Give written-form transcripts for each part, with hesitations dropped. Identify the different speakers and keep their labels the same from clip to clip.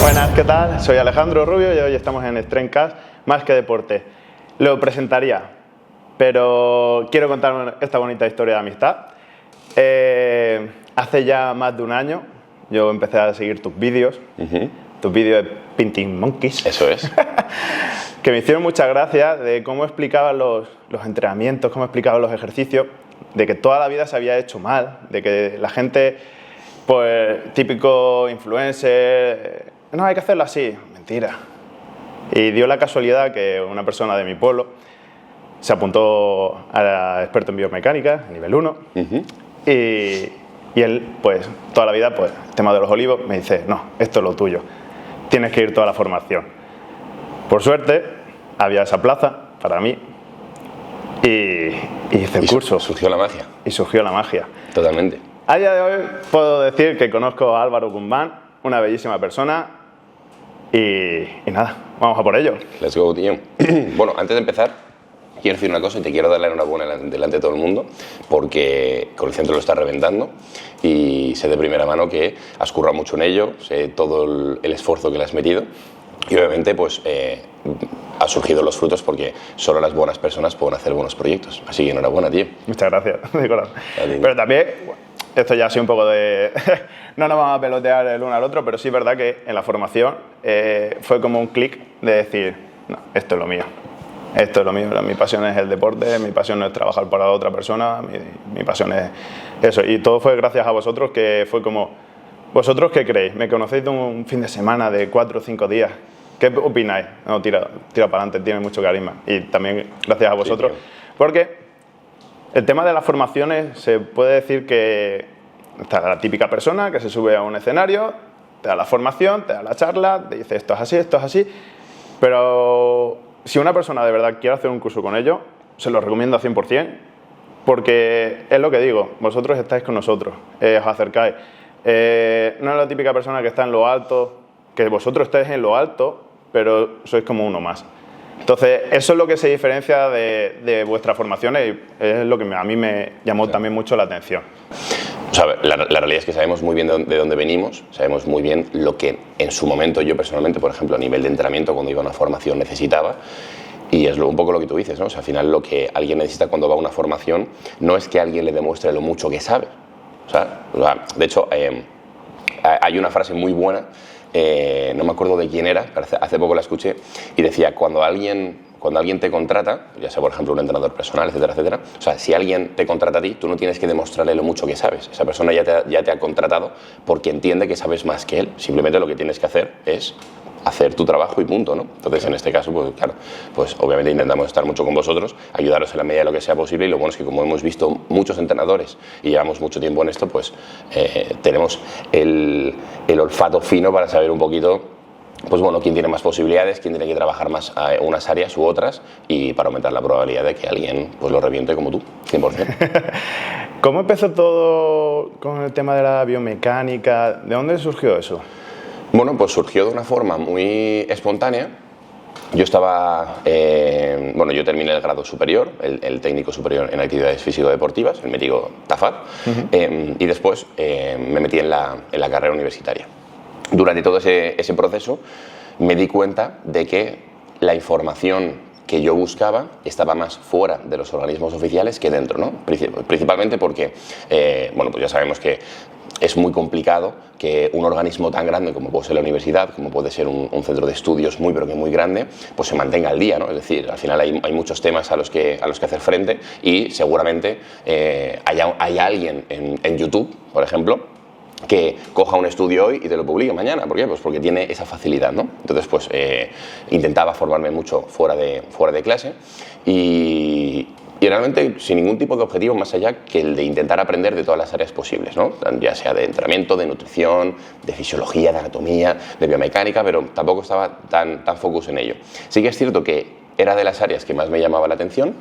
Speaker 1: Buenas, ¿qué tal? Soy Alejandro Rubio y hoy estamos en Strengthcast, Más que Deporte. Lo presentaría, pero quiero contar esta bonita historia de amistad. Hace ya más de un año yo empecé a seguir tus vídeos, tus vídeos de Painting Monkeys.
Speaker 2: Eso es.
Speaker 1: Que me hicieron mucha gracia de cómo explicaban los entrenamientos, cómo explicaban los ejercicios, de que toda la vida se había hecho mal, de que la gente, pues, típico influencer, no, hay que hacerlo así. Mentira. Y dio la casualidad que una persona de mi pueblo se apuntó a experto en biomecánica, nivel 1, y él, pues, toda la vida, pues, el tema de los olivos, me dice, no, esto es lo tuyo, tienes que ir toda la formación. Por suerte, había esa plaza para mí y hice el curso.
Speaker 2: Surgió la magia.
Speaker 1: Y surgió la magia.
Speaker 2: Totalmente.
Speaker 1: A día de hoy puedo decir que conozco a Álvaro Guzmán, una bellísima persona, y nada, vamos a por ello.
Speaker 2: Let's go, tío. Bueno, antes de empezar, quiero decir una cosa y te quiero dar la enhorabuena delante de todo el mundo, porque con el centro lo está reventando y sé de primera mano que has currado mucho en ello, sé todo el esfuerzo que le has metido y obviamente pues ha surgido los frutos porque solo las buenas personas pueden hacer buenos proyectos. Así que enhorabuena, tío.
Speaker 1: Muchas gracias, de corazón. Pero también, esto ya ha sido un poco de... no nos vamos a pelotear el uno al otro, pero sí es verdad que en la formación fue como un clic de decir, no, esto es lo mío. Esto es lo mío, mi pasión es el deporte, mi pasión no es trabajar para otra persona, mi pasión es eso. Y todo fue gracias a vosotros, que fue como, ¿vosotros qué creéis? ¿Me conocéis de un fin de semana de 4 o 5 días? ¿Qué opináis? No, tira para adelante, tiene mucho carisma. Y también gracias a vosotros, sí, porque el tema de las formaciones se puede decir que está la típica persona que se sube a un escenario, te da la formación, te da la charla, te dice esto es así, pero si una persona de verdad quiere hacer un curso con ello, se lo recomiendo a 100%, porque es lo que digo, vosotros estáis con nosotros, os acercáis. No es la típica persona que está en lo alto, que vosotros estáis en lo alto, pero sois como uno más. Entonces, eso es lo que se diferencia de vuestras formaciones y es lo que a mí me llamó también mucho la atención.
Speaker 2: O sea, la realidad es que sabemos muy bien de dónde venimos, sabemos muy bien lo que en su momento yo personalmente, por ejemplo, a nivel de entrenamiento, cuando iba a una formación necesitaba, y es un poco lo que tú dices, ¿no? O sea, al final lo que alguien necesita cuando va a una formación no es que alguien le demuestre lo mucho que sabe. O sea, de hecho, hay una frase muy buena, no me acuerdo de quién era, hace poco la escuché, y decía, cuando alguien te contrata, ya sea por ejemplo un entrenador personal, etcétera, etcétera, o sea, si alguien te contrata a ti, tú no tienes que demostrarle lo mucho que sabes. Esa persona ya te ha contratado porque entiende que sabes más que él. Simplemente lo que tienes que hacer es hacer tu trabajo y punto, ¿no? Entonces, en este caso, pues claro, pues obviamente intentamos estar mucho con vosotros, ayudaros en la medida de lo que sea posible, y lo bueno es que como hemos visto muchos entrenadores y llevamos mucho tiempo en esto, pues tenemos el olfato fino para saber un poquito, pues bueno, quién tiene más posibilidades, quién tiene que trabajar más unas áreas u otras, y para aumentar la probabilidad de que alguien pues lo reviente como tú, 100%.
Speaker 1: ¿Cómo empezó todo con el tema de la biomecánica? ¿De dónde surgió eso?
Speaker 2: Bueno, pues surgió de una forma muy espontánea. Yo estaba, yo terminé el grado superior, el técnico superior en actividades físico-deportivas, el mítico TAFAD, y después me metí en la carrera universitaria. Durante todo ese proceso me di cuenta de que la información que yo buscaba estaba más fuera de los organismos oficiales que dentro, ¿no? Principalmente porque, pues ya sabemos que es muy complicado que un organismo tan grande como puede ser la universidad, como puede ser un centro de estudios muy pero que muy grande, pues se mantenga al día, ¿no? Es decir, al final hay muchos temas a los que hacer frente, y seguramente hay alguien en YouTube, por ejemplo, que coja un estudio hoy y te lo publique mañana. ¿Por qué? Pues porque tiene esa facilidad, ¿no? Entonces, pues intentaba formarme mucho fuera de clase y realmente sin ningún tipo de objetivo más allá que el de intentar aprender de todas las áreas posibles, ¿no? Ya sea de entrenamiento, de nutrición, de fisiología, de anatomía, de biomecánica, pero tampoco estaba tan focus en ello. Sí que es cierto que era de las áreas que más me llamaba la atención,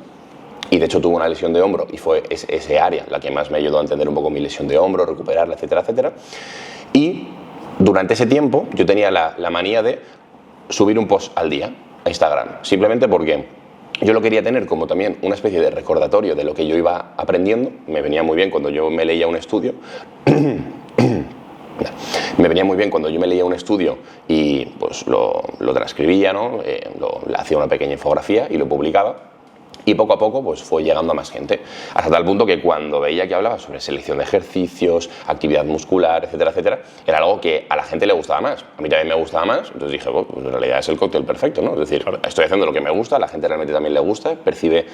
Speaker 2: y de hecho tuve una lesión de hombro y fue ese área la que más me ayudó a entender un poco mi lesión de hombro, recuperarla, etcétera, etcétera. Y durante ese tiempo yo tenía la manía de subir un post al día a Instagram, simplemente porque yo lo quería tener como también una especie de recordatorio de lo que yo iba aprendiendo. Me venía muy bien cuando yo me leía un estudio Me venía muy bien cuando yo me leía un estudio y pues lo transcribía, ¿no? Le hacía una pequeña infografía y lo publicaba. Y poco a poco pues fue llegando a más gente, hasta tal punto que cuando veía que hablaba sobre selección de ejercicios, actividad muscular, etcétera, etcétera, era algo que a la gente le gustaba más. A mí también me gustaba más, entonces dije, pues en realidad es el cóctel perfecto, ¿no? Es decir, estoy haciendo lo que me gusta, a la gente realmente también le gusta, percibe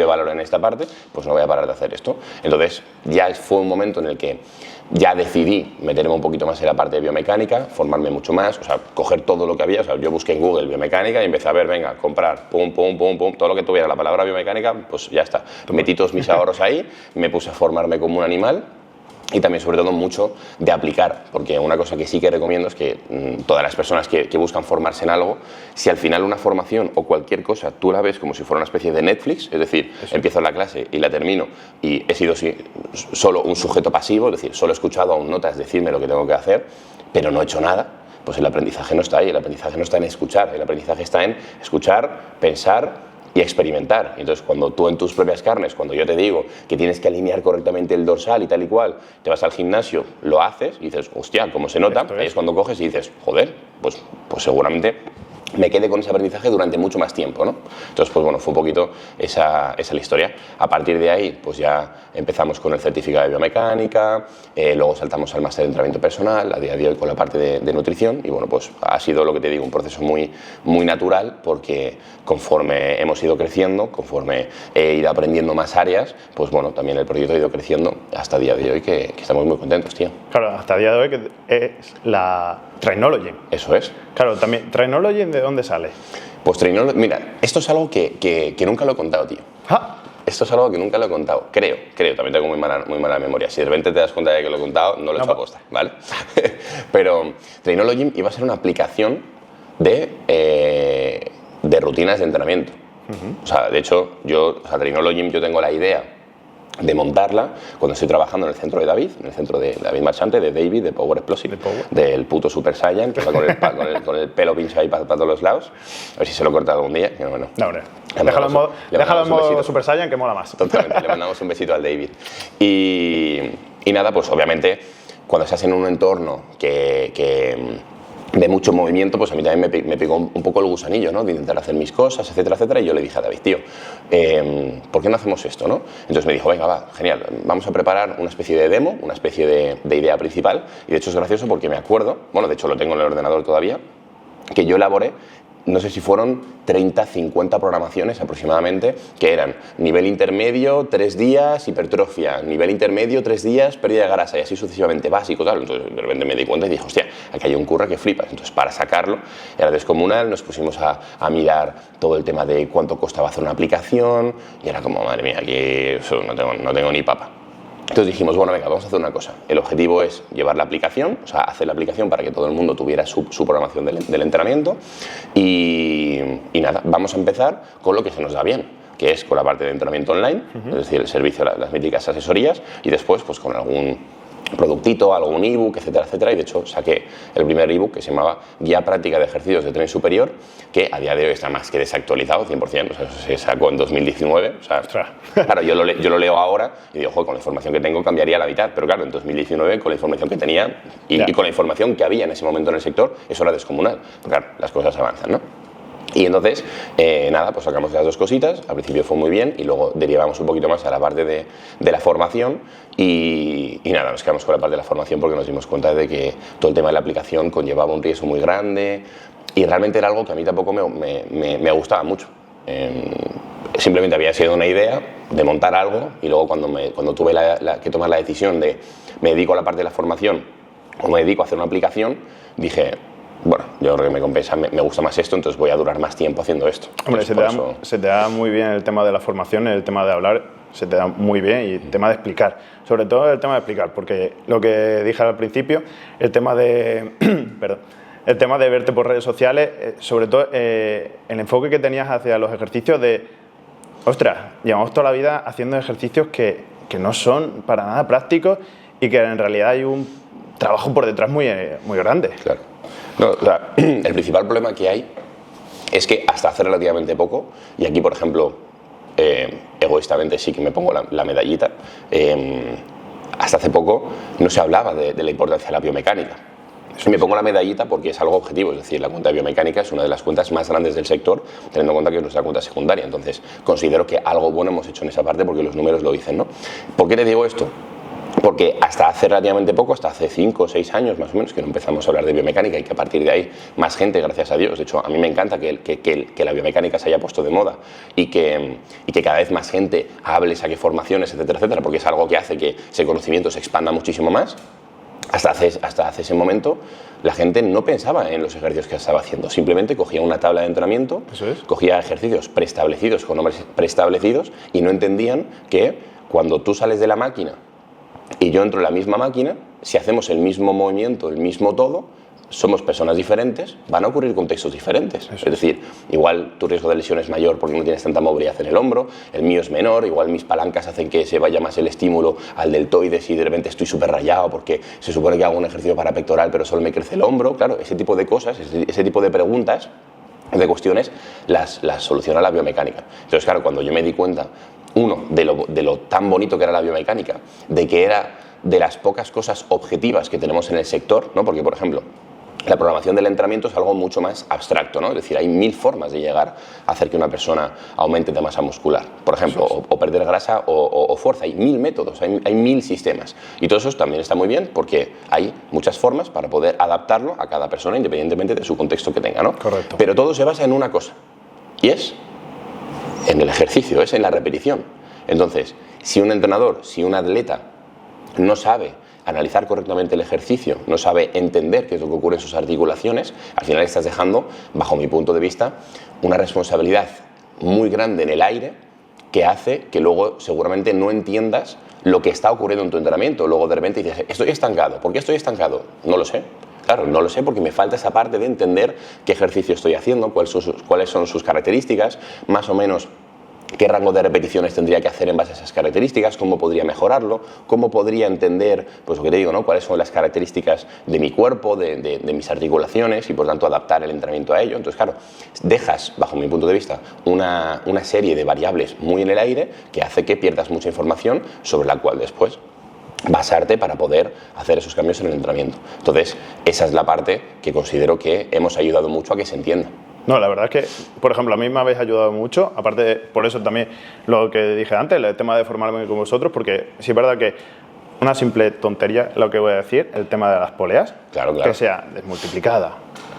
Speaker 2: valor en esta parte, pues no voy a parar de hacer esto. Entonces ya fue un momento en el que ya decidí meterme un poquito más en la parte de biomecánica, formarme mucho más, o sea, coger todo lo que había, o sea, yo busqué en Google biomecánica y empecé a ver, venga, comprar, pum, pum, pum, pum, todo lo que tuviera la palabra biomecánica, pues ya está. Metí todos mis ahorros ahí, me puse a formarme como un animal. Y también, sobre todo, mucho de aplicar, porque una cosa que sí que recomiendo es que todas las personas que buscan formarse en algo, si al final una formación o cualquier cosa tú la ves como si fuera una especie de Netflix, es decir, empiezo la clase y la termino y he sido solo un sujeto pasivo, es decir, solo he escuchado a un notas decirme lo que tengo que hacer, pero no he hecho nada, pues el aprendizaje no está ahí, el aprendizaje no está en escuchar, el aprendizaje está en escuchar, pensar y experimentar. Entonces, cuando tú en tus propias carnes, cuando yo te digo que tienes que alinear correctamente el dorsal y tal y cual, te vas al gimnasio, lo haces y dices, hostia, ¿cómo se nota? Ahí es cuando coges y dices, joder, pues seguramente me quedé con ese aprendizaje durante mucho más tiempo, ¿no? Entonces, pues bueno, fue un poquito esa la historia. A partir de ahí, pues ya empezamos con el certificado de biomecánica, luego saltamos al máster de entrenamiento personal, a día de hoy con la parte de nutrición, y bueno, pues ha sido lo que te digo, un proceso muy, muy natural, porque conforme hemos ido creciendo, conforme he ido aprendiendo más áreas, pues bueno, también el proyecto ha ido creciendo hasta el día de hoy, que estamos muy contentos, tío.
Speaker 1: Claro, hasta el día de hoy que es la Trainology.
Speaker 2: Eso es.
Speaker 1: Claro, también, ¿Trainology de dónde sale?
Speaker 2: Pues Trainology, mira, esto es algo que nunca lo he contado, tío.
Speaker 1: ¿Ah?
Speaker 2: Esto es algo que nunca lo he contado, creo, también tengo muy mala memoria. Si de repente te das cuenta de que lo he contado, no lo he hecho a posta, ¿vale? Pero Trainology iba a ser una aplicación de rutinas de entrenamiento. O sea, de hecho, Trainology, yo tengo la idea de montarla cuando estoy trabajando en el centro de David, en el centro de David Marchante, de David, de Power Explosive, del puto Super Saiyan, que va con el pelo pinchado ahí para todos los lados. A ver si se lo corta algún día. Que bueno.
Speaker 1: No, hombre. Déjalo en modo Super Saiyan, que mola más.
Speaker 2: Totalmente, le mandamos un besito al David. Y nada, pues obviamente, cuando estás en un entorno de mucho movimiento, pues a mí también me pegó un poco el gusanillo, ¿no? De intentar hacer mis cosas, etcétera, etcétera. Y yo le dije a David, tío, ¿por qué no hacemos esto, no? Entonces me dijo, venga, va, genial, vamos a preparar una especie de demo, una especie de idea principal. Y de hecho es gracioso porque me acuerdo, bueno, de hecho lo tengo en el ordenador todavía, que yo elaboré, no sé si fueron 30, 50 programaciones aproximadamente, que eran nivel intermedio, 3 días, hipertrofia, nivel intermedio, 3 días, pérdida de grasa, y así sucesivamente, básico, tal. Entonces de repente me di cuenta y dije, hostia, aquí hay un curro que flipas. Entonces, para sacarlo, era descomunal, nos pusimos a mirar todo el tema de cuánto costaba hacer una aplicación, y era como, madre mía, aquí eso, no tengo ni papa. Entonces dijimos, bueno, venga, vamos a hacer una cosa. El objetivo es llevar la aplicación, o sea, hacer la aplicación para que todo el mundo tuviera su programación del entrenamiento. Y nada, vamos a empezar con lo que se nos da bien, que es con la parte de entrenamiento online, es decir, el servicio, las míticas asesorías, y después pues con algún productito, algún ebook, etcétera, etcétera. Y de hecho saqué el primer ebook que se llamaba Guía Práctica de Ejercicios de Tren Superior, que a día de hoy está más que desactualizado, 100%, o sea, se sacó en 2019. O sea, claro, yo lo leo ahora y digo, joder, con la información que tengo cambiaría la mitad, pero claro, en 2019 con la información que tenía y con la información que había en ese momento en el sector, eso era descomunal. Pero claro, las cosas avanzan, ¿no? Y entonces, nada, pues sacamos las dos cositas, al principio fue muy bien y luego derivamos un poquito más a la parte de la formación y nada, nos quedamos con la parte de la formación porque nos dimos cuenta de que todo el tema de la aplicación conllevaba un riesgo muy grande y realmente era algo que a mí tampoco me gustaba mucho. Simplemente había sido una idea de montar algo y luego cuando tuve que tomar la decisión de me dedico a la parte de la formación o me dedico a hacer una aplicación, dije, bueno, yo creo que me compensa, me gusta más esto, entonces voy a durar más tiempo haciendo esto.
Speaker 1: Hombre, se te da muy bien el tema de la formación, el tema de hablar, se te da muy bien y el tema de explicar. Sobre todo el tema de explicar, porque lo que dije al principio, el tema de el tema de verte por redes sociales, sobre todo el enfoque que tenías hacia los ejercicios de, ostras, llevamos toda la vida haciendo ejercicios que no son para nada prácticos y que en realidad hay un trabajo por detrás muy grande.
Speaker 2: Claro. No, o sea, el principal problema que hay es que hasta hace relativamente poco, y aquí por ejemplo, egoístamente sí que me pongo la medallita, hasta hace poco no se hablaba de la importancia de la biomecánica. Y me pongo la medallita porque es algo objetivo, es decir, la cuenta de biomecánica es una de las cuentas más grandes del sector, teniendo en cuenta que es nuestra cuenta secundaria. Entonces, considero que algo bueno hemos hecho en esa parte porque los números lo dicen, ¿no? ¿Por qué te digo esto? Porque hasta hace relativamente poco, hasta hace 5 o 6 años más o menos, que no empezamos a hablar de biomecánica y que a partir de ahí más gente, gracias a Dios, de hecho a mí me encanta que la biomecánica se haya puesto de moda y que cada vez más gente hable, saque formaciones, etcétera, etcétera, porque es algo que hace que ese conocimiento se expanda muchísimo más. Hasta hace ese momento la gente no pensaba en los ejercicios que estaba haciendo, simplemente cogía una tabla de entrenamiento, cogía ejercicios preestablecidos con nombres preestablecidos y no entendían que cuando tú sales de la máquina y yo entro en la misma máquina, si hacemos el mismo movimiento, el mismo todo, somos personas diferentes, van a ocurrir contextos diferentes. Es decir, igual tu riesgo de lesión es mayor porque no tienes tanta movilidad en el hombro, el mío es menor, igual mis palancas hacen que se vaya más el estímulo al deltoides y de repente estoy súper rayado porque se supone que hago un ejercicio para pectoral pero solo me crece el hombro. Claro, ese tipo de cosas, ese tipo de preguntas, de cuestiones, las soluciona la biomecánica. Entonces, claro, cuando yo me di cuenta, uno, de lo tan bonito que era la biomecánica, de que era de las pocas cosas objetivas que tenemos en el sector, ¿no? Porque, por ejemplo, la programación del entrenamiento es algo mucho más abstracto, ¿no? Es decir, hay 1000 formas de llegar a hacer que una persona aumente de masa muscular, por ejemplo, o perder grasa o fuerza. Hay 1000 métodos, hay 1000 sistemas. Y todo eso también está muy bien porque hay muchas formas para poder adaptarlo a cada persona independientemente de su contexto que tenga, ¿no?
Speaker 1: Correcto.
Speaker 2: Pero todo se basa en una cosa, y es en el ejercicio, es en la repetición. Entonces, si un entrenador, si un atleta no sabe analizar correctamente el ejercicio, no sabe entender qué es lo que ocurre en sus articulaciones, al final estás dejando, bajo mi punto de vista, una responsabilidad muy grande en el aire que hace que luego seguramente no entiendas lo que está ocurriendo en tu entrenamiento. Luego de repente dices, estoy estancado. ¿Por qué estoy estancado? No lo sé. Claro, no lo sé porque me falta esa parte de entender qué ejercicio estoy haciendo, cuáles son sus características, más o menos qué rango de repeticiones tendría que hacer en base a esas características, cómo podría mejorarlo, cómo podría entender, pues lo que te digo, ¿no? Cuáles son las características de mi cuerpo, de mis articulaciones y por tanto adaptar el entrenamiento a ello. Entonces, claro, dejas, bajo mi punto de vista, una serie de variables muy en el aire que hace que pierdas mucha información sobre la cual después basarte para poder hacer esos cambios en el entrenamiento. Entonces, esa es la parte que considero que hemos ayudado mucho a que se entienda.
Speaker 1: No, la verdad es que, por ejemplo, a mí me habéis ayudado mucho, aparte de, por eso también lo que dije antes, el tema de formarme con vosotros, porque sí es verdad que una simple tontería, lo que voy a decir, el tema de las poleas,
Speaker 2: claro.
Speaker 1: Que sea desmultiplicada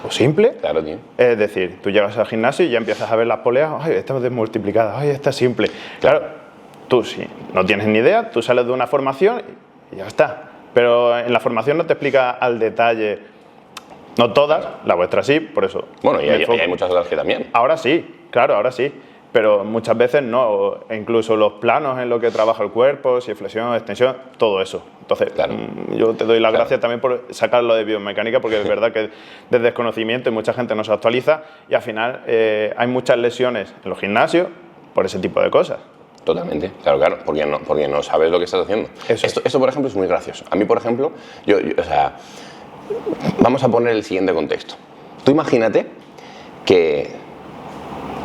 Speaker 1: o simple,
Speaker 2: claro, tío.
Speaker 1: Es decir, tú llegas al gimnasio y ya empiezas a ver las poleas, ay, esta es desmultiplicada, ay, esta es simple. Claro, tú sí, no tienes ni idea, tú sales de una formación y ya está, pero en la formación no te explica al detalle. No todas, la vuestra sí, por eso.
Speaker 2: Bueno, y hay muchas otras que también.
Speaker 1: Ahora sí, claro, ahora sí. Pero muchas veces no. Incluso los planos en los que trabaja el cuerpo, si flexión, extensión, todo eso. Entonces, claro, yo te doy las gracias también por sacarlo de biomecánica, porque es verdad que desde desconocimiento y mucha gente no se actualiza y al final hay muchas lesiones en los gimnasios por ese tipo de cosas.
Speaker 2: Totalmente, claro, porque no sabes lo que estás haciendo. Esto, por ejemplo, es muy gracioso. A mí, por ejemplo, o sea, vamos a poner el siguiente contexto. Tú imagínate que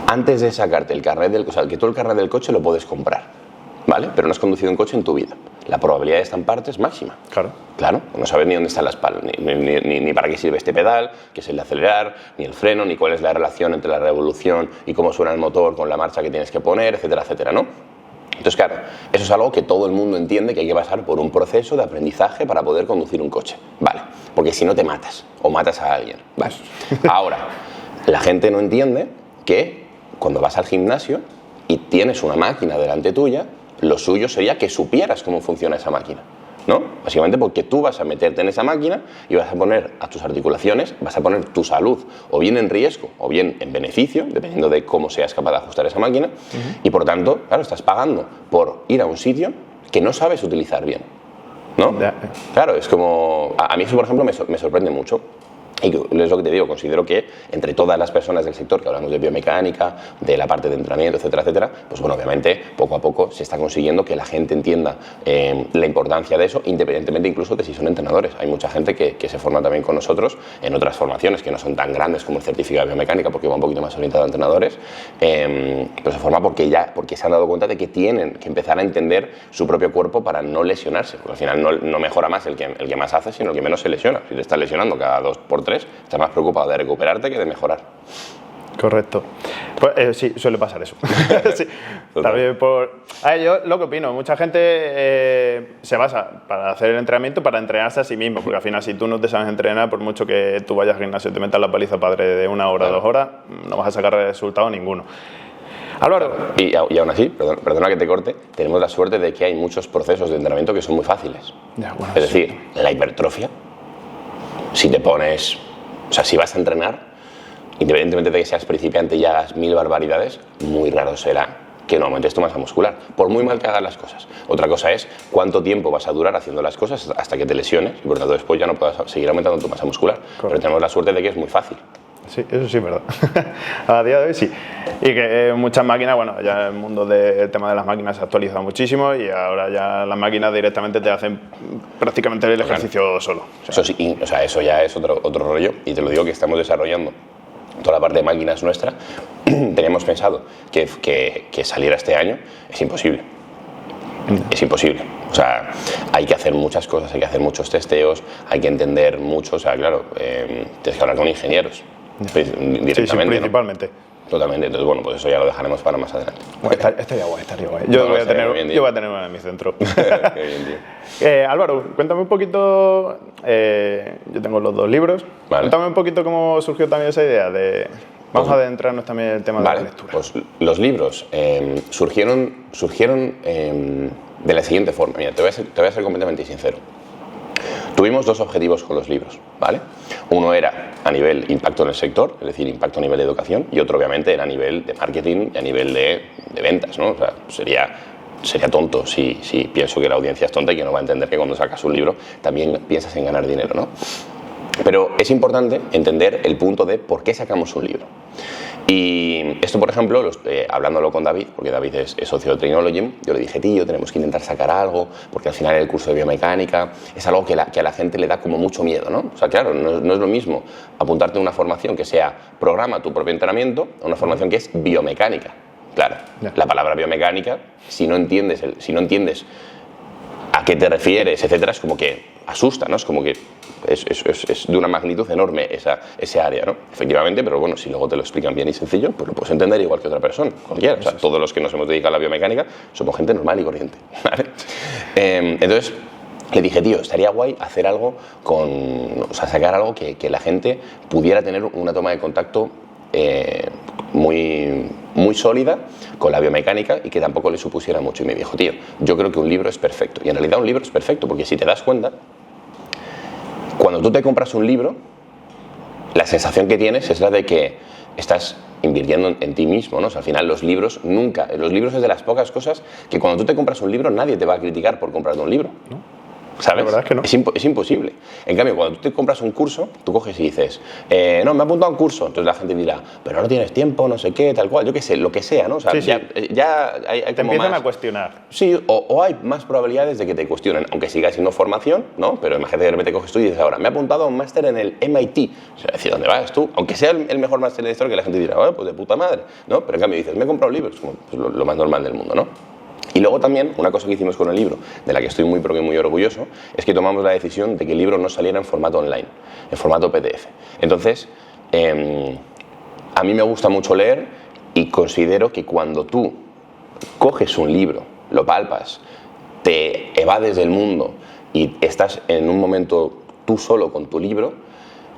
Speaker 2: antes de sacarte el carnet del coche, que tú el carnet del coche lo puedes comprar, ¿vale? Pero no has conducido un coche en tu vida. La probabilidad de estamparte es máxima. Claro, no sabes ni dónde están las palas, ni para qué sirve este pedal, qué es el de acelerar, ni el freno, ni cuál es la relación entre la revolución y cómo suena el motor con la marcha que tienes que poner, etcétera, etcétera, ¿no? Entonces, claro, eso es algo que todo el mundo entiende que hay que pasar por un proceso de aprendizaje para poder conducir un coche, ¿vale? Porque si no te matas o matas a alguien, ¿vale? Ahora, la gente no entiende que cuando vas al gimnasio y tienes una máquina delante tuya, lo suyo sería que supieras cómo funciona esa máquina, ¿no? Básicamente porque tú vas a meterte en esa máquina y vas a poner a tus articulaciones, vas a poner tu salud o bien en riesgo o bien en beneficio, dependiendo de cómo seas capaz de ajustar esa máquina, y por tanto, claro, estás pagando por ir a un sitio que no sabes utilizar bien, ¿no? Claro, es como... A mí eso, por ejemplo, me sorprende mucho. Y es lo que te digo, considero que entre todas las personas del sector que hablamos de biomecánica, de la parte de entrenamiento, etcétera, etcétera, pues bueno, obviamente poco a poco se está consiguiendo que la gente entienda la importancia de eso, independientemente incluso de si son entrenadores. Hay mucha gente que se forma también con nosotros en otras formaciones que no son tan grandes como el certificado de biomecánica, porque va un poquito más orientado a entrenadores, pero se forma porque se han dado cuenta de que tienen que empezar a entender su propio cuerpo para no lesionarse, porque al final no mejora más el que más hace, sino el que menos se lesiona. Si te estás lesionando cada 2 por 3, estás más preocupado de recuperarte que de mejorar.
Speaker 1: Correcto. Pues sí, suele pasar eso. Sí. También yo lo que opino, mucha gente se basa para hacer el entrenamiento para entrenarse a sí mismo, porque al final si tú no te sabes entrenar, por mucho que tú vayas al gimnasio y te metas la paliza padre de 1 hora, 2 horas, no vas a sacar resultado ninguno. Álvaro.
Speaker 2: Y aún así, perdona que te corte, tenemos la suerte de que hay muchos procesos de entrenamiento que son muy fáciles.
Speaker 1: Ya, bueno,
Speaker 2: es decir, la hipertrofia, si te pones, o sea, si vas a entrenar, independientemente de que seas principiante y hagas 1000 barbaridades, muy raro será que no aumentes tu masa muscular, por muy mal que hagas las cosas. Otra cosa es cuánto tiempo vas a durar haciendo las cosas hasta que te lesiones y por lo tanto después ya no puedas seguir aumentando tu masa muscular. Correcto. Pero tenemos la suerte de que es muy fácil.
Speaker 1: Sí, eso sí es verdad. A día de hoy sí. Y que muchas máquinas, bueno, ya el mundo del tema de las máquinas se ha actualizado muchísimo y ahora ya las máquinas directamente te hacen prácticamente el ejercicio solo.
Speaker 2: Eso sí, o sea, eso ya es otro rollo y te lo digo que estamos desarrollando toda la parte de máquinas nuestra. Teníamos pensado que saliera este año, es imposible. Es imposible. O sea, hay que hacer muchas cosas, hay que hacer muchos testeos, hay que entender mucho. O sea, claro, tienes que hablar con ingenieros directamente.
Speaker 1: Sí, principalmente.
Speaker 2: ¿No? Totalmente. Entonces, bueno, pues eso ya lo dejaremos para más adelante.
Speaker 1: Bueno, estaría guay. Yo voy a tener una en mi centro.
Speaker 2: Qué bien, tío.
Speaker 1: Álvaro, cuéntame un poquito. Yo tengo los 2 libros. Vale. Cuéntame un poquito cómo surgió también esa idea de. Vamos a adentrarnos también en el tema de la lectura.
Speaker 2: Pues los libros surgieron de la siguiente forma. Mira, te voy a ser completamente sincero. Tuvimos 2 objetivos con los libros, ¿vale? Uno era a nivel impacto en el sector, es decir, impacto a nivel de educación, y otro obviamente era a nivel de marketing y a nivel de ventas, ¿no? O sea, sería tonto si pienso que la audiencia es tonta y que no va a entender que cuando sacas un libro también piensas en ganar dinero, ¿no? Pero es importante entender el punto de por qué sacamos un libro. Y esto, por ejemplo, hablándolo con David, porque David es socio de Trainology, yo le dije, tío, tenemos que intentar sacar algo, porque al final el curso de biomecánica es algo que a la gente le da como mucho miedo, ¿no? O sea, claro, no es lo mismo apuntarte a una formación que sea programa tu propio entrenamiento a una formación que es biomecánica. Claro, la palabra biomecánica, si no entiendes a qué te refieres, etcétera, es como que asusta, ¿no? Es como que es de una magnitud enorme ese área, ¿no? Efectivamente, pero bueno, si luego te lo explican bien y sencillo, pues lo puedes entender igual que otra persona, cualquiera. O sea, todos los que nos hemos dedicado a la biomecánica somos gente normal y corriente, ¿vale? Entonces, le dije, tío, estaría guay hacer algo sacar algo que la gente pudiera tener una toma de contacto muy sólida con la biomecánica y que tampoco le supusiera mucho. Y me dijo, tío, yo creo que un libro es perfecto. Y en realidad un libro es perfecto porque si te das cuenta, cuando tú te compras un libro, la sensación que tienes es la de que estás invirtiendo en ti mismo, ¿no? O sea, al final los libros es de las pocas cosas que cuando tú te compras un libro nadie te va a criticar por comprarte un libro, ¿no? ¿Sabes?
Speaker 1: La verdad es que no.
Speaker 2: Es imposible. En cambio, cuando tú te compras un curso, tú coges y dices, no, me he apuntado a un curso. Entonces la gente dirá, pero no tienes tiempo, no sé qué, tal cual. Yo qué sé, lo que sea, ¿no? O sea,
Speaker 1: sí,
Speaker 2: ya hay
Speaker 1: te empiezan a cuestionar.
Speaker 2: Sí, o hay más probabilidades de que te cuestionen, aunque siga siendo formación, ¿no? Pero imagínate que de repente coges tú y dices ahora, me he apuntado a un máster en el MIT. O sea, decir, ¿dónde vas tú? Aunque sea el mejor máster de la historia, que la gente dirá, bueno, pues de puta madre, ¿no? Pero en cambio dices, me he comprado libros, como pues, lo más normal del mundo, ¿no? Y luego también, una cosa que hicimos con el libro, de la que estoy muy orgulloso, es que tomamos la decisión de que el libro no saliera en formato online, en formato PDF. Entonces, a mí me gusta mucho leer y considero que cuando tú coges un libro, lo palpas, te evades del mundo y estás en un momento tú solo con tu libro,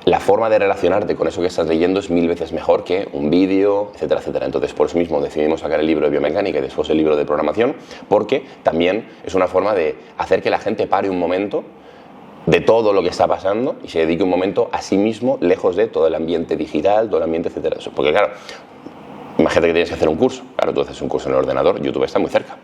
Speaker 2: la forma de relacionarte con eso que estás leyendo es 1000 veces mejor que un vídeo, etcétera, etcétera. Entonces, por eso mismo decidimos sacar el libro de biomecánica y después el libro de programación, porque también es una forma de hacer que la gente pare un momento de todo lo que está pasando y se dedique un momento a sí mismo, lejos de todo el ambiente digital, todo el ambiente, etcétera. Porque claro, imagínate que tienes que hacer un curso. Claro, tú haces un curso en el ordenador, YouTube está muy cerca.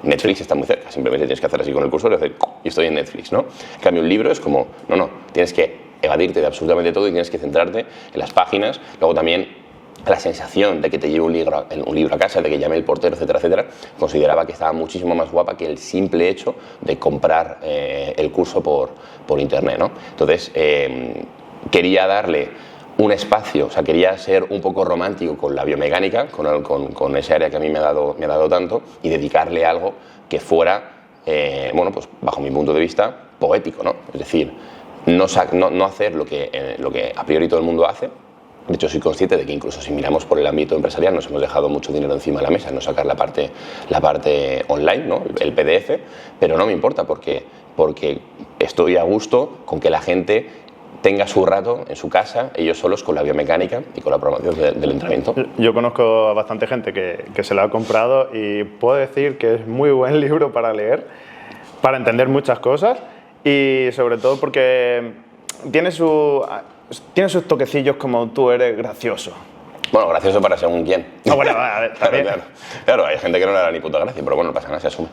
Speaker 2: Netflix está muy cerca, simplemente tienes que hacer así con el cursor y hacer, y estoy en Netflix, ¿no? En cambio, un libro es como, no, tienes que evadirte de absolutamente todo y tienes que centrarte en las páginas. Luego también la sensación de que te lleve un libro a casa, de que llame el portero, etcétera, etcétera, consideraba que estaba muchísimo más guapa que el simple hecho de comprar el curso por internet, ¿no? Entonces, quería darle un espacio, o sea, quería ser un poco romántico con la biomecánica, con ese área que a mí me ha dado tanto, y dedicarle algo que fuera, bueno, pues bajo mi punto de vista, poético, ¿no? Es decir, no hacer lo que a priori todo el mundo hace. De hecho, soy consciente de que incluso si miramos por el ámbito empresarial nos hemos dejado mucho dinero encima de la mesa, no sacar la parte online, ¿no? El PDF, pero no me importa porque estoy a gusto con que la gente tenga su rato en su casa, ellos solos, con la biomecánica y con la programación del entrenamiento.
Speaker 1: Yo conozco a bastante gente que se lo ha comprado y puedo decir que es muy buen libro para leer, para entender muchas cosas y sobre todo porque tiene sus toquecillos como tú eres gracioso.
Speaker 2: Bueno, gracioso para según quién.
Speaker 1: Ah, bueno, a ver,
Speaker 2: claro, hay gente que no le da ni puta gracia, pero bueno, no pasa nada, se asume.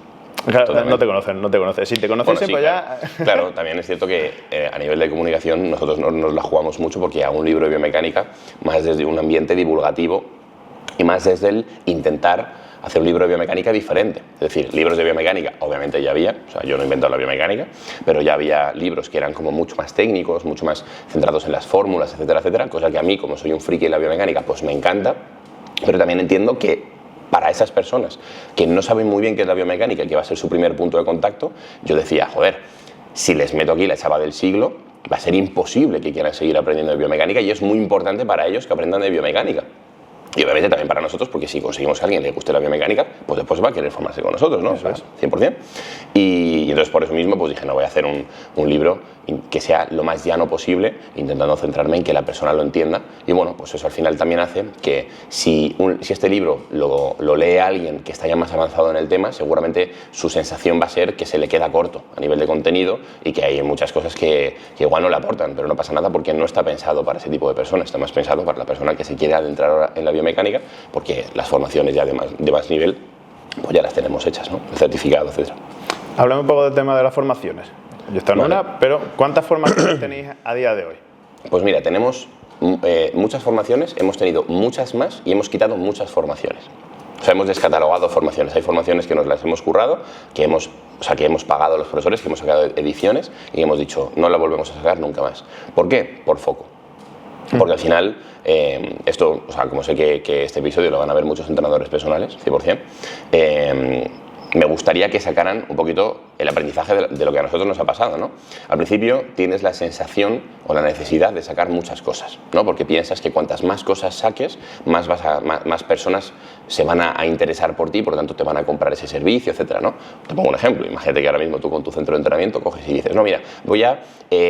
Speaker 1: Claro, no te conocen. Si te conocen, pues ya...
Speaker 2: Claro, también es cierto que a nivel de comunicación nosotros nos la jugamos mucho porque hago un libro de biomecánica más desde un ambiente divulgativo y más desde el intentar hacer un libro de biomecánica diferente. Es decir, libros de biomecánica obviamente ya había, o sea, yo no he inventado la biomecánica, pero ya había libros que eran como mucho más técnicos, mucho más centrados en las fórmulas, etcétera, etcétera, cosa que a mí, como soy un friki de la biomecánica, pues me encanta, pero también entiendo que para esas personas que no saben muy bien qué es la biomecánica y que va a ser su primer punto de contacto, yo decía, joder, si les meto aquí la chava del siglo, va a ser imposible que quieran seguir aprendiendo de biomecánica y es muy importante para ellos que aprendan de biomecánica. Y obviamente también para nosotros, porque si conseguimos a alguien que le guste la biomecánica, pues después va a querer formarse con nosotros, ¿no?
Speaker 1: Eso es.
Speaker 2: 100%. Y entonces por eso mismo pues dije, no, voy a hacer un libro que sea lo más llano posible, intentando centrarme en que la persona lo entienda. Y bueno, pues eso al final también hace que si este libro lo lee alguien que está ya más avanzado en el tema, seguramente su sensación va a ser que se le queda corto a nivel de contenido y que hay muchas cosas que igual no le aportan, pero no pasa nada porque no está pensado para ese tipo de personas, está más pensado para la persona que se quiere adentrar ahora en la biomecánica, porque las formaciones ya de más nivel pues ya las tenemos hechas, ¿no? El certificado, etc.
Speaker 1: Hablamos un poco del tema de las formaciones. Yo estoy en una, pero ¿cuántas formaciones tenéis a día de hoy?
Speaker 2: Pues mira, tenemos muchas formaciones, hemos tenido muchas más y hemos quitado muchas formaciones. O sea, hemos descatalogado formaciones. Hay formaciones que nos las hemos currado, que hemos pagado a los profesores, que hemos sacado ediciones y hemos dicho, no la volvemos a sacar nunca más. ¿Por qué? Por foco. Porque al final, esto, o sea, como sé que este episodio lo van a ver muchos entrenadores personales, 100%, me gustaría que sacaran un poquito el aprendizaje de lo que a nosotros nos ha pasado, ¿no? Al principio tienes la sensación o la necesidad de sacar muchas cosas, ¿no? Porque piensas que cuantas más cosas saques, más personas se van a interesar por ti, por lo tanto te van a comprar ese servicio, etcétera, ¿no? Te pongo un ejemplo. Imagínate que ahora mismo tú con tu centro de entrenamiento coges y dices, no, mira,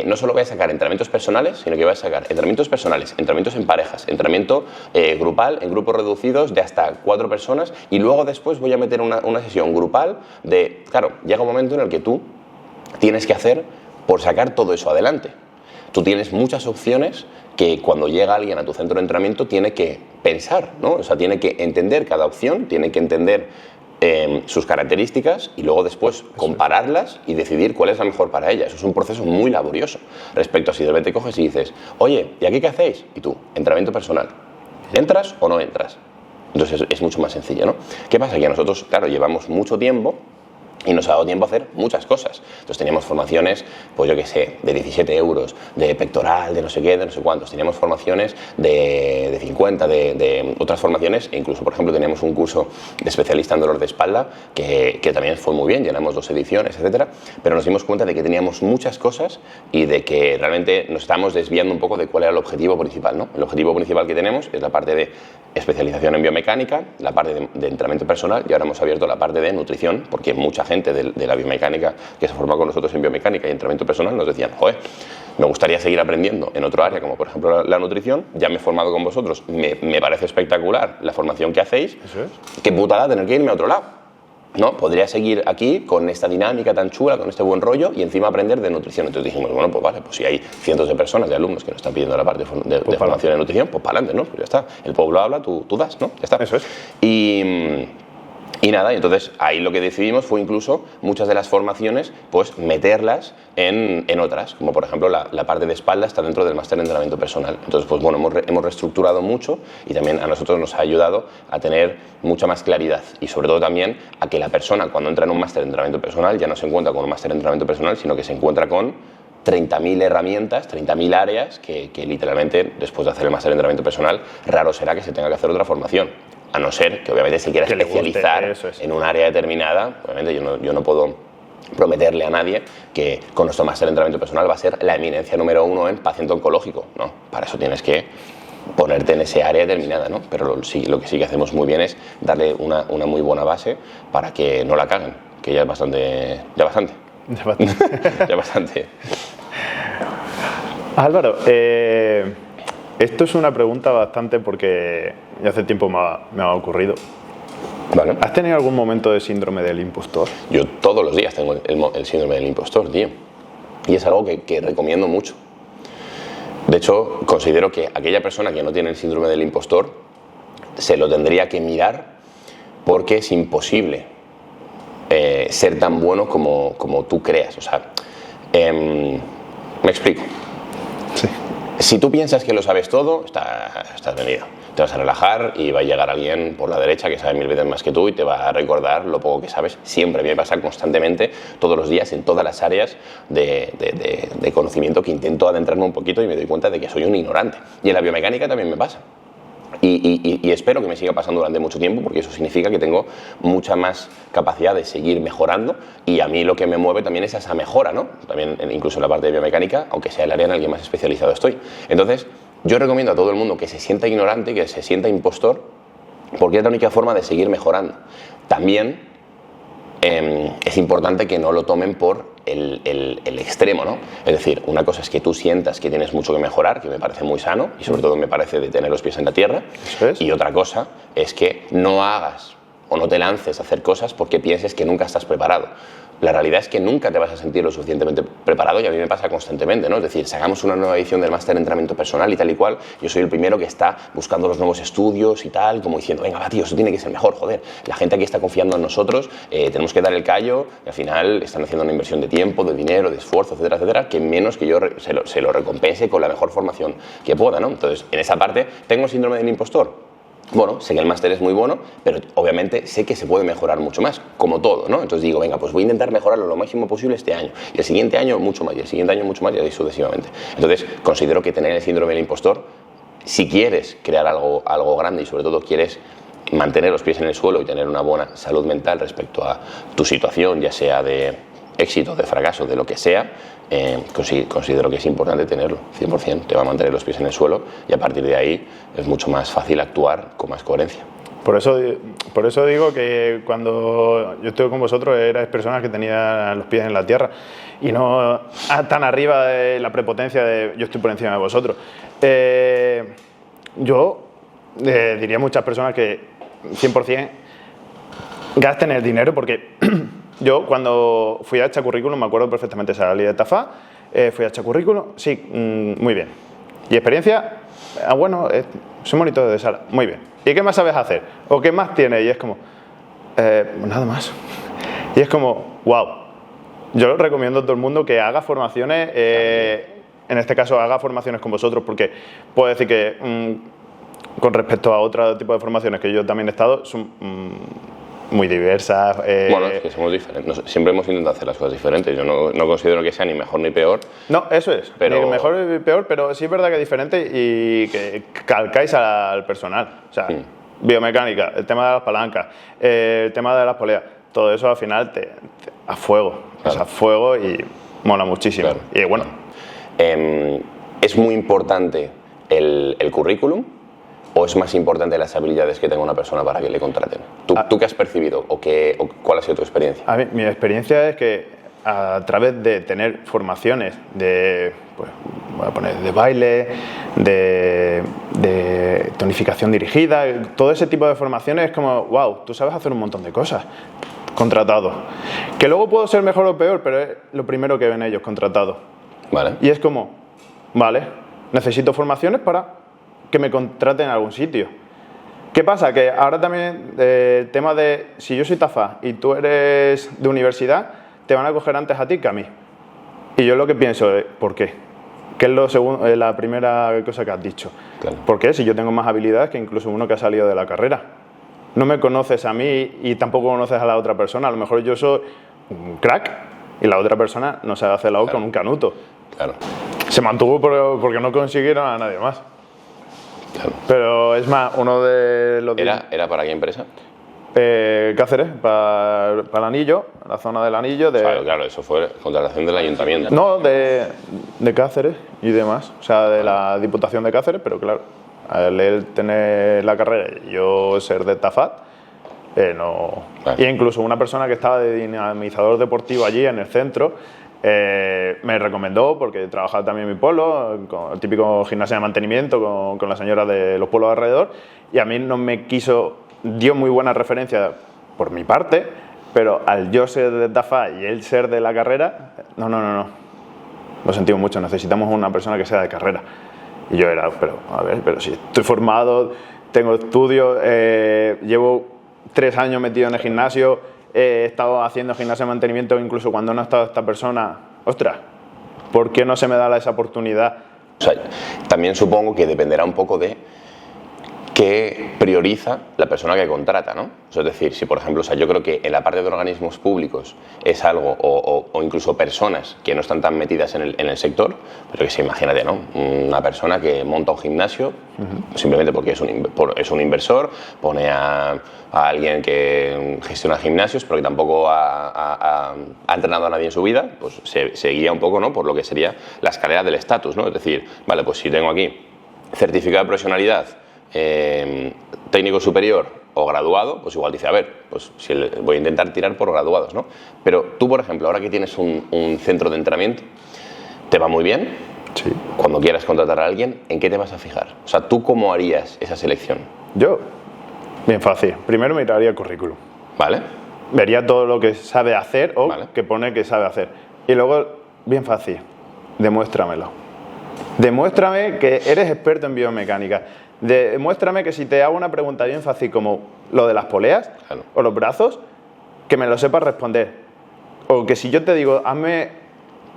Speaker 2: no solo voy a sacar entrenamientos personales, sino que voy a sacar entrenamientos personales, entrenamientos en parejas, entrenamiento grupal, en grupos reducidos de hasta 4 personas y luego después voy a meter una sesión grupal de... Claro, llega un momento en el que tú tienes que hacer por sacar todo eso adelante. Tú tienes muchas opciones que cuando llega alguien a tu centro de entrenamiento tiene que pensar, ¿no? O sea, tiene que entender cada opción, tiene que entender sus características y luego después compararlas y decidir cuál es la mejor para ella. Eso es un proceso muy laborioso respecto a si de repente coges y dices, oye, ¿y aquí qué hacéis? Y tú, entrenamiento personal. ¿Entras o no entras? Entonces es mucho más sencillo, ¿no? ¿Qué pasa? Que nosotros, claro, llevamos mucho tiempo y nos ha dado tiempo a hacer muchas cosas. Entonces teníamos formaciones, pues yo qué sé, de 17 euros, de pectoral, de no sé qué, de no sé cuántos. Teníamos formaciones de 50, de otras formaciones, e incluso, por ejemplo, teníamos un curso de especialista en dolor de espalda que también fue muy bien, llenamos 2 ediciones, etcétera. Pero nos dimos cuenta de que teníamos muchas cosas y de que realmente nos estábamos desviando un poco de cuál era el objetivo principal, ¿no? El objetivo principal que tenemos es la parte de especialización en biomecánica, la parte de entrenamiento personal y ahora hemos abierto la parte de nutrición porque mucha gente de la biomecánica que se forma con nosotros en biomecánica y entrenamiento personal nos decían, joder, me gustaría seguir aprendiendo en otro área como por ejemplo la nutrición, ya me he formado con vosotros, me parece espectacular la formación que hacéis,
Speaker 1: ¿eso es?
Speaker 2: Qué putada tener que irme a otro lado. ¿No? Podría seguir aquí con esta dinámica tan chula, con este buen rollo y encima aprender de nutrición. Entonces dijimos, bueno, pues vale, pues si hay cientos de personas, de alumnos que nos están pidiendo la parte de formación en nutrición, pues para adelante, ¿no? Pues ya está. El pueblo habla, tú das, ¿no? Ya está.
Speaker 1: Eso es.
Speaker 2: Y nada, entonces ahí lo que decidimos fue incluso muchas de las formaciones, pues meterlas en otras, como por ejemplo la parte de espalda está dentro del máster de entrenamiento personal. Entonces, pues bueno, hemos reestructurado mucho y también a nosotros nos ha ayudado a tener mucha más claridad y sobre todo también a que la persona cuando entra en un máster de entrenamiento personal ya no se encuentra con un máster de entrenamiento personal, sino que se encuentra con 30.000 herramientas, 30.000 áreas que literalmente después de hacer el máster de entrenamiento personal raro será que se tenga que hacer otra formación. A no ser que obviamente se quiera especializar en un área determinada. Obviamente yo no puedo prometerle a nadie que con nuestro máster de entrenamiento personal va a ser la eminencia número 1 en paciente oncológico. No, para eso tienes que ponerte en ese área determinada, ¿no? Pero lo que sí que hacemos muy bien es darle una muy buena base para que no la caguen, que ya es bastante. Ya bastante.
Speaker 1: Álvaro, esto es una pregunta bastante porque ya hace tiempo me ha ocurrido.
Speaker 2: Vale.
Speaker 1: ¿Has tenido algún momento de síndrome del impostor?
Speaker 2: Yo todos los días tengo el síndrome del impostor, tío. Y es algo que recomiendo mucho. De hecho, considero que aquella persona que no tiene el síndrome del impostor se lo tendría que mirar porque es imposible ser tan bueno como tú creas. O sea, me explico.
Speaker 1: Sí.
Speaker 2: Si tú piensas que lo sabes todo, estás venido. Te vas a relajar y va a llegar alguien por la derecha que sabe 1000 veces más que tú y te va a recordar lo poco que sabes. Siempre me pasa constantemente, todos los días, en todas las áreas de conocimiento que intento adentrarme un poquito y me doy cuenta de que soy un ignorante. Y en la biomecánica también me pasa. Y espero que me siga pasando durante mucho tiempo porque eso significa que tengo mucha más capacidad de seguir mejorando y a mí lo que me mueve también es esa mejora, ¿no? También incluso en la parte de biomecánica, aunque sea el área en la que más especializado estoy. Entonces, yo recomiendo a todo el mundo que se sienta ignorante, que se sienta impostor, porque es la única forma de seguir mejorando. También es importante que no lo tomen por el extremo, ¿no? Es decir, una cosa es que tú sientas que tienes mucho que mejorar, que me parece muy sano y sobre todo me parece de tener los pies en la tierra.
Speaker 1: ¿Eso es?
Speaker 2: Y otra cosa es que no hagas o no te lances a hacer cosas porque pienses que nunca estás preparado. La realidad es que nunca te vas a sentir lo suficientemente preparado y a mí me pasa constantemente, ¿no? Es decir, si hagamos una nueva edición del máster de entrenamiento personal y tal y cual, yo soy el primero que está buscando los nuevos estudios y tal, como diciendo, venga, va, tío, eso tiene que ser mejor, joder. La gente aquí está confiando en nosotros, tenemos que dar el callo y al final están haciendo una inversión de tiempo, de dinero, de esfuerzo, etcétera, etcétera, que menos que yo se lo recompense con la mejor formación que pueda, ¿no? Entonces, en esa parte, ¿tengo síndrome del impostor? Bueno, sé que el máster es muy bueno, pero obviamente sé que se puede mejorar mucho más, como todo, ¿no? Entonces digo, venga, pues voy a intentar mejorarlo lo máximo posible este año, y el siguiente año mucho más, y el siguiente año mucho más, y así sucesivamente. Entonces, considero que tener el síndrome del impostor, si quieres crear algo grande y sobre todo quieres mantener los pies en el suelo y tener una buena salud mental respecto a tu situación, ya sea de éxito, de fracaso, de lo que sea, considero que es importante tenerlo, 100%, te va a mantener los pies en el suelo y a partir de ahí es mucho más fácil actuar con más coherencia.
Speaker 1: Por eso digo que cuando yo estuve con vosotros erais personas que tenían los pies en la tierra y no tan arriba de la prepotencia de yo estoy por encima de vosotros. Yo diría a muchas personas que 100% gasten el dinero porque yo cuando fui a echar currículum, me acuerdo perfectamente, salí de Tafá, fui a echar currículum, sí, muy bien. ¿Y experiencia? Bueno, soy monitor de sala, muy bien. ¿Y qué más sabes hacer? ¿O qué más tienes? Y es como, nada más. Y es como, wow. Yo recomiendo a todo el mundo que haga formaciones, en este caso haga formaciones con vosotros, porque puedo decir que con respecto a otro tipo de formaciones que yo también he estado, son muy diversas.
Speaker 2: Bueno, es que somos diferentes. Siempre hemos intentado hacer las cosas diferentes. Yo no considero que sea ni mejor ni peor.
Speaker 1: No, eso es.
Speaker 2: Pero
Speaker 1: ni mejor ni peor, pero sí es verdad que es diferente y que calcáis al personal. O sea, biomecánica, el tema de las palancas, el tema de las poleas, todo eso al final a fuego. Claro. O sea, a fuego y mola muchísimo. Claro. Y bueno.
Speaker 2: Es muy importante el currículum. ¿O es más importante las habilidades que tenga una persona para que le contraten? ¿Tú qué has percibido o cuál ha sido tu experiencia?
Speaker 1: A mí, mi experiencia es que a través de tener formaciones de, pues, voy a poner, de baile, de tonificación dirigida, todo ese tipo de formaciones es como, wow, tú sabes hacer un montón de cosas. Contratado. Que luego puedo ser mejor o peor, pero es lo primero que ven ellos, contratado.
Speaker 2: Vale.
Speaker 1: Y es como, vale, necesito formaciones para que me contraten en algún sitio. ¿Qué pasa? Que ahora también el tema de si yo soy TAFA y tú eres de universidad, te van a coger antes a ti que a mí. Y yo lo que pienso es, ¿por qué? ¿Qué es la primera cosa que has dicho?
Speaker 2: Claro.
Speaker 1: ¿Por qué? Si yo tengo más habilidades que incluso uno que ha salido de la carrera. No me conoces a mí y tampoco conoces a la otra persona. A lo mejor yo soy un crack y la otra persona no sabe hacer la O con un canuto.
Speaker 2: Claro.
Speaker 1: Se mantuvo porque no consiguieron a nadie más.
Speaker 2: Claro.
Speaker 1: Pero es más, uno de los...
Speaker 2: ¿Era para qué empresa?
Speaker 1: Cáceres, para el Anillo, la zona del Anillo.
Speaker 2: Claro, eso fue contratación del ayuntamiento.
Speaker 1: No, de Cáceres y demás. O sea, de la Diputación de Cáceres, pero claro, al él tener la carrera y yo ser de Tafat, no...
Speaker 2: Vale.
Speaker 1: Y incluso una persona que estaba de dinamizador deportivo allí en el centro, me recomendó, porque trabajaba también en mi pueblo, con el típico gimnasio de mantenimiento, con la señora de los pueblos alrededor, y a mí no me dio muy buena referencia por mi parte, pero al yo ser de TAFA y él ser de la carrera, no. Lo sentimos mucho, necesitamos una persona que sea de carrera. Y yo era, pero si estoy formado, tengo estudios, llevo 3 años metido en el gimnasio, he estado haciendo gimnasio de mantenimiento incluso cuando no ha estado esta persona. Ostras, ¿por qué no se me da esa oportunidad?
Speaker 2: O sea, también supongo que dependerá un poco de qué prioriza la persona que contrata, ¿no? O sea, es decir, si por ejemplo, o sea, yo creo que en la parte de organismos públicos es algo, o incluso personas que no están tan metidas en el sector, pero que se imagínate, ¿no? Una persona que monta un gimnasio simplemente porque es un inversor, pone a alguien que gestiona gimnasios, pero que tampoco ha entrenado a nadie en su vida, pues se guía un poco, ¿no? Por lo que sería la escalera del estatus, ¿no? Es decir, vale, pues si tengo aquí certificado de profesionalidad, técnico superior o graduado, pues igual dice, a ver, pues si voy a intentar tirar por graduados, ¿no? Pero tú, por ejemplo, ahora que tienes un centro de entrenamiento, te va muy bien.
Speaker 1: Sí.
Speaker 2: Cuando quieras contratar a alguien, ¿en qué te vas a fijar? O sea, ¿tú cómo harías esa selección?
Speaker 1: Yo, bien fácil. Primero miraría el currículum.
Speaker 2: ¿Vale?
Speaker 1: Vería todo lo que sabe hacer o
Speaker 2: Vale.
Speaker 1: que pone que sabe hacer. Y luego, bien fácil, demuéstramelo. Demuéstrame que eres experto en biomecánica. Demuéstrame que si te hago una pregunta bien fácil como lo de las poleas
Speaker 2: Claro.
Speaker 1: o los brazos, que me lo sepas responder. O que si yo te digo, hazme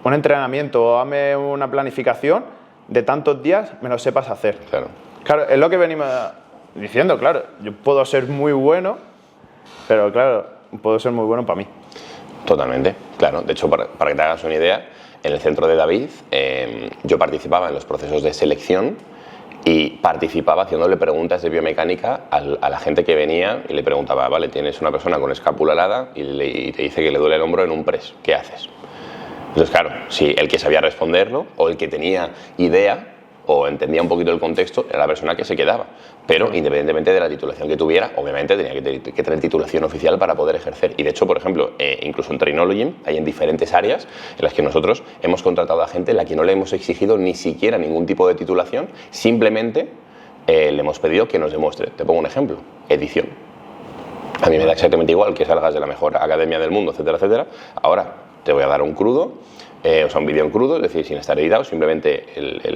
Speaker 1: un entrenamiento o hazme una planificación de tantos días, me lo sepas hacer.
Speaker 2: Claro.
Speaker 1: Claro, es lo que venimos diciendo, claro. Yo puedo ser muy bueno, pero claro, puedo ser muy bueno para mí.
Speaker 2: Totalmente, claro. De hecho, para que te hagas una idea, en el centro de David yo participaba en los procesos de selección y participaba haciéndole preguntas de biomecánica a la gente que venía y le preguntaba, vale, tienes una persona con escápula helada y te dice que le duele el hombro en un press, ¿qué haces? Entonces, claro, si el que sabía responderlo o el que tenía idea o entendía un poquito el contexto era la persona que se quedaba. Pero independientemente de la titulación que tuviera, obviamente tenía que tener titulación oficial para poder ejercer. Y de hecho, por ejemplo, incluso en Trainology hay en diferentes áreas en las que nosotros hemos contratado a gente en la que no le hemos exigido ni siquiera ningún tipo de titulación, simplemente le hemos pedido que nos demuestre. Te pongo un ejemplo, edición. A mí me da exactamente igual que salgas de la mejor academia del mundo, etcétera, etcétera. Ahora te voy a dar un crudo, o sea, un vídeo en crudo, es decir, sin estar editado, simplemente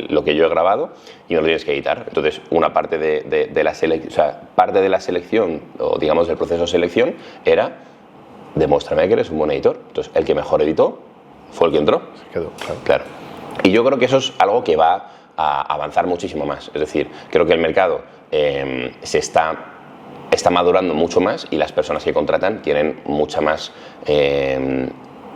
Speaker 2: lo que yo he grabado y no lo tienes que editar. Entonces, una parte de la selección, o sea, parte de la selección, o digamos del proceso de selección, era demuéstrame que eres un buen editor. Entonces, el que mejor editó fue el que entró.
Speaker 1: Se quedó,
Speaker 2: Claro. Y yo creo que eso es algo que va a avanzar muchísimo más. Es decir, creo que el mercado está madurando mucho más y las personas que contratan tienen mucha más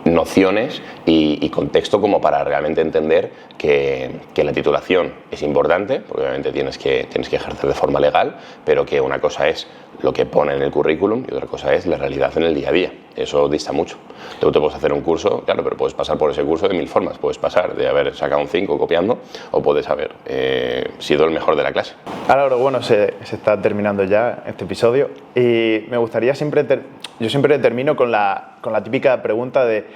Speaker 2: nociones y contexto como para realmente entender que la titulación es importante, porque obviamente tienes que ejercer de forma legal, pero que una cosa es lo que pone en el currículum y otra cosa es la realidad en el día a día. Eso dista mucho. Tú te puedes hacer un curso, claro, pero puedes pasar por ese curso de 1000 formas. Puedes pasar de haber sacado un 5 copiando o puedes haber sido el mejor de la clase.
Speaker 1: Ahora, bueno, se está terminando ya este episodio y me gustaría yo siempre termino con la típica pregunta de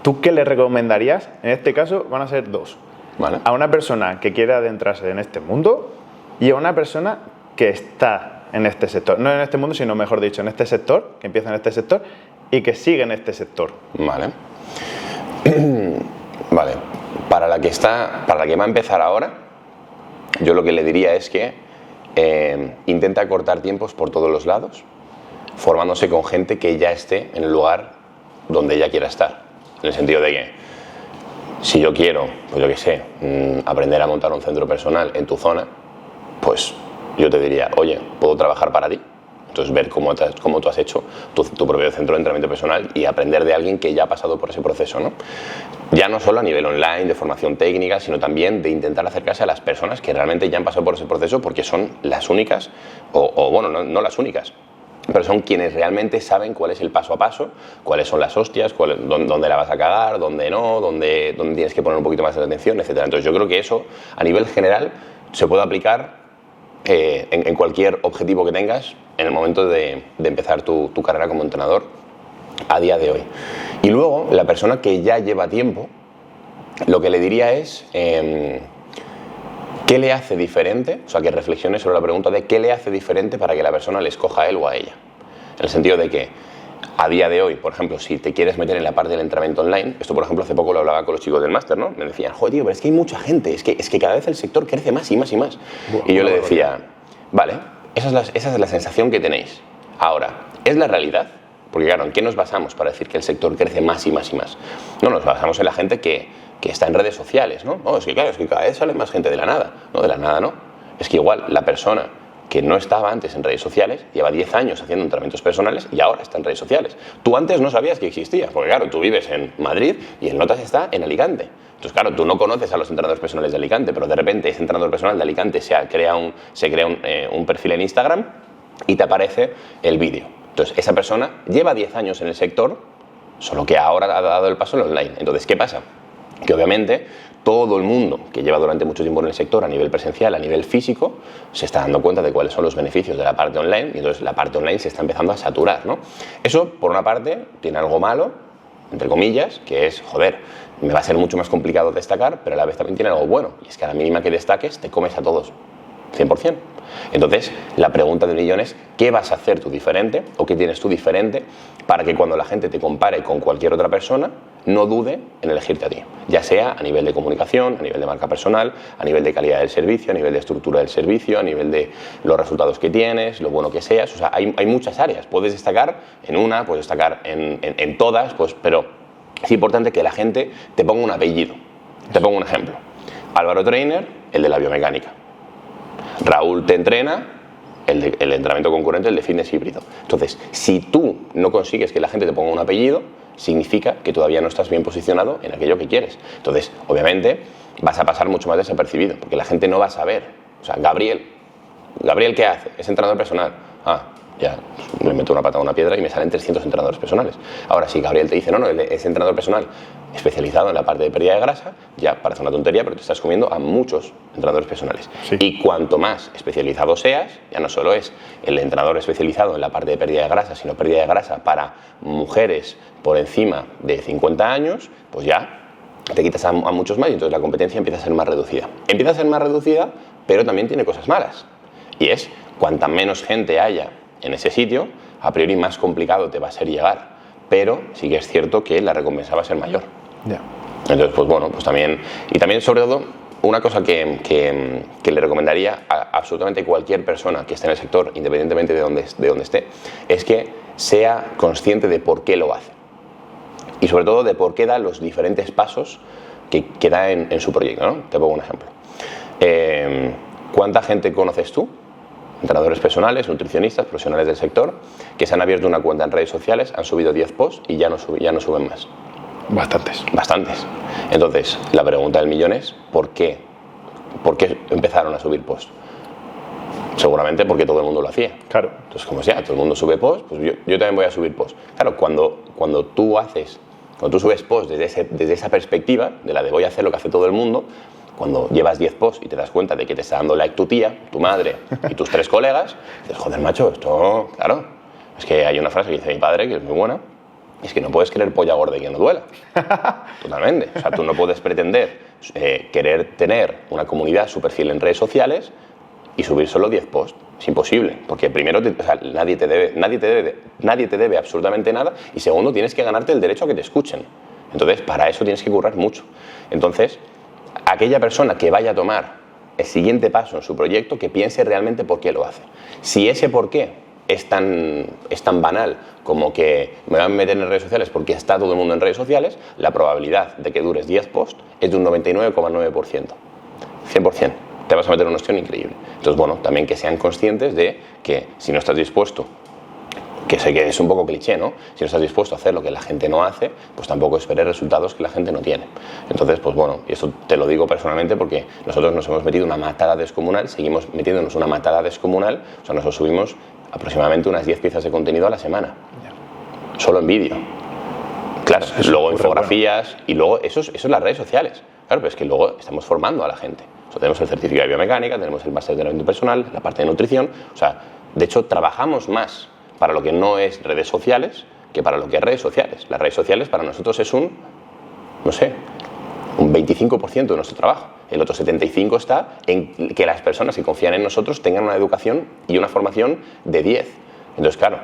Speaker 1: ¿tú qué le recomendarías? En este caso van a ser 2.
Speaker 2: ¿Vale?
Speaker 1: A una persona que quiere adentrarse en este mundo y a una persona que está en este sector. No en este mundo, sino mejor dicho, en este sector, que empieza en este sector y que sigue en este sector.
Speaker 2: Vale. Vale. Para la que va a empezar ahora, yo lo que le diría es que intenta cortar tiempos por todos los lados, formándose con gente que ya esté en el lugar donde ella quiera estar. En el sentido de que, si yo quiero, pues yo qué sé, aprender a montar un centro personal en tu zona, pues yo te diría, oye, ¿puedo trabajar para ti? Entonces, ver cómo tú has hecho tu propio centro de entrenamiento personal y aprender de alguien que ya ha pasado por ese proceso, ¿no? Ya no solo a nivel online, de formación técnica, sino también de intentar acercarse a las personas que realmente ya han pasado por ese proceso, porque son las únicas, bueno, no las únicas, pero son quienes realmente saben cuál es el paso a paso, cuáles son las hostias, dónde la vas a cagar, dónde no, dónde tienes que poner un poquito más de atención, etc. Entonces, yo creo que eso, a nivel general, se puede aplicar en cualquier objetivo que tengas en el momento de empezar tu carrera como entrenador a día de hoy. Y luego, la persona que ya lleva tiempo, lo que le diría es ¿qué le hace diferente? O sea, que reflexione sobre la pregunta de qué le hace diferente para que la persona le escoja a él o a ella. En el sentido de que a día de hoy, por ejemplo, si te quieres meter en la parte del entrenamiento online, esto por ejemplo hace poco lo hablaba con los chicos del máster, ¿no? Me decían, joder, tío, pero es que hay mucha gente, es que cada vez el sector crece más y más y más. Y yo le decía, vale, esa es la sensación que tenéis. Ahora, ¿es la realidad? Porque claro, ¿en qué nos basamos para decir que el sector crece más y más y más? No, nos basamos en la gente que está en redes sociales, ¿no? No, es que claro, es que cada vez sale más gente de la nada. No, de la nada no. Es que igual la persona que no estaba antes en redes sociales, lleva 10 años haciendo entrenamientos personales y ahora está en redes sociales. Tú antes no sabías que existía, porque claro, tú vives en Madrid y el Notas está en Alicante. Entonces, claro, tú no conoces a los entrenadores personales de Alicante, pero de repente ese entrenador personal de Alicante se crea un perfil en Instagram y te aparece el vídeo. Entonces, esa persona lleva 10 años en el sector, solo que ahora ha dado el paso en online. Entonces, ¿qué pasa? Que obviamente todo el mundo que lleva durante mucho tiempo en el sector a nivel presencial, a nivel físico, se está dando cuenta de cuáles son los beneficios de la parte online y entonces la parte online se está empezando a saturar, ¿no? Eso, por una parte, tiene algo malo, entre comillas, que es, joder, me va a ser mucho más complicado destacar, pero a la vez también tiene algo bueno, y es que a la mínima que destaques te comes a todos, 100%. Entonces, la pregunta del millón es, ¿qué vas a hacer tú diferente o qué tienes tú diferente para que cuando la gente te compare con cualquier otra persona no dude en elegirte a ti? Ya sea a nivel de comunicación, a nivel de marca personal, a nivel de calidad del servicio, a nivel de estructura del servicio, a nivel de los resultados que tienes, lo bueno que seas. O sea, hay muchas áreas. Puedes destacar en una, puedes destacar en todas, pues, pero es importante que la gente te ponga un apellido. Te pongo un ejemplo. Álvaro Trainer, el de la biomecánica. Raúl te entrena, el entrenamiento concurrente, el de fitness híbrido. Entonces, si tú no consigues que la gente te ponga un apellido, significa que todavía no estás bien posicionado en aquello que quieres. Entonces, obviamente, vas a pasar mucho más desapercibido, porque la gente no va a saber. O sea, Gabriel, ¿qué hace? Es entrenador personal. Ah, ya, le meto una pata a una piedra y me salen 300 entrenadores personales. Ahora, si Gabriel te dice, no, es entrenador personal especializado en la parte de pérdida de grasa, ya parece una tontería, pero te estás comiendo a muchos entrenadores personales. Sí. Y cuanto más especializado seas, ya no solo es el entrenador especializado en la parte de pérdida de grasa, sino pérdida de grasa para mujeres por encima de 50 años, pues ya te quitas a muchos más y entonces la competencia empieza a ser más reducida. Empieza a ser más reducida, pero también tiene cosas malas. Y es, cuanta menos gente haya en ese sitio, a priori más complicado te va a ser llegar. Pero sí que es cierto que la recompensa va a ser mayor.
Speaker 1: Yeah.
Speaker 2: Entonces, pues bueno, pues también... Y también, sobre todo, una cosa que le recomendaría a absolutamente cualquier persona que esté en el sector, independientemente de dónde esté, es que sea consciente de por qué lo hace. Y sobre todo de por qué da los diferentes pasos que da en su proyecto, ¿no? Te pongo un ejemplo. ¿Cuánta gente conoces tú? Entrenadores personales, nutricionistas, profesionales del sector, que se han abierto una cuenta en redes sociales, han subido 10 posts y ya no suben más. Bastantes. Entonces, la pregunta del millón es, ¿por qué? ¿Por qué empezaron a subir posts? Seguramente porque todo el mundo lo hacía.
Speaker 1: Claro.
Speaker 2: Entonces, como sea, todo el mundo sube posts, pues yo también voy a subir posts. Claro, cuando tú subes posts desde esa perspectiva, de la de voy a hacer lo que hace todo el mundo, cuando llevas 10 posts y te das cuenta de que te está dando like tu tía, tu madre y tus 3 colegas, dices, joder, macho, esto, claro. Es que hay una frase que dice mi padre, que es muy buena, y es que no puedes querer polla gorda y que no duela. Totalmente. O sea, tú no puedes pretender querer tener una comunidad súper fiel en redes sociales y subir solo 10 posts. Es imposible, porque primero nadie te debe absolutamente nada y segundo, tienes que ganarte el derecho a que te escuchen. Entonces, para eso tienes que currar mucho. Entonces, aquella persona que vaya a tomar el siguiente paso en su proyecto, que piense realmente por qué lo hace. Si ese por qué es tan banal como que me voy a meter en redes sociales porque está todo el mundo en redes sociales, la probabilidad de que dures 10 posts es de un 99,9%. 100%. Te vas a meter en una opción increíble. Entonces, bueno, también que sean conscientes de que si no estás dispuesto, que sé que es un poco cliché, ¿no? Si no estás dispuesto a hacer lo que la gente no hace, pues tampoco esperes resultados que la gente no tiene. Entonces, pues bueno, y esto te lo digo personalmente porque nosotros nos hemos metido una matada descomunal, seguimos metiéndonos una matada descomunal, o sea, nosotros subimos aproximadamente unas 10 piezas de contenido a la semana, solo en vídeo. Claro, luego infografías y luego eso es las redes sociales. Claro, pero es que luego estamos formando a la gente. O sea, tenemos el certificado de biomecánica, tenemos el máster de entrenamiento personal, la parte de nutrición. O sea, de hecho, trabajamos más para lo que no es redes sociales que para lo que es redes sociales. Las redes sociales para nosotros es un 25% de nuestro trabajo. El otro 75% está en que las personas que confían en nosotros tengan una educación y una formación de 10. Entonces, claro,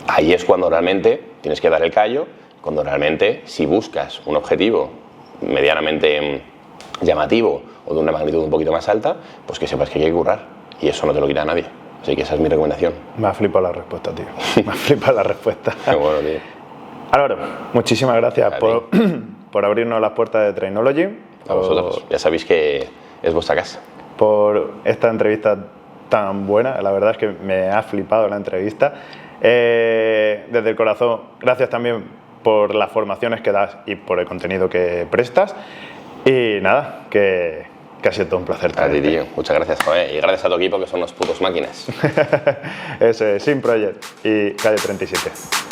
Speaker 2: ahí es cuando realmente tienes que dar el callo, cuando realmente, si buscas un objetivo medianamente llamativo o de una magnitud un poquito más alta, pues que sepas que hay que currar. Y eso no te lo quita nadie. Así que esa es mi recomendación.
Speaker 1: Me ha flipado la respuesta, tío. Me ha flipado la respuesta.
Speaker 2: Qué bueno, tío.
Speaker 1: Álvaro, muchísimas gracias por abrirnos las puertas de Trainology.
Speaker 2: A vosotros. Ya sabéis que es vuestra casa.
Speaker 1: Por esta entrevista tan buena. La verdad es que me ha flipado la entrevista. Desde el corazón, gracias también por las formaciones que das y por el contenido que prestas. Y nada, que ha sido todo un placer.
Speaker 2: A ti, tío. Muchas gracias, joder. Y gracias a tu equipo, que son unos putos máquinas.
Speaker 1: Eso es, Sim Project y Calle 37.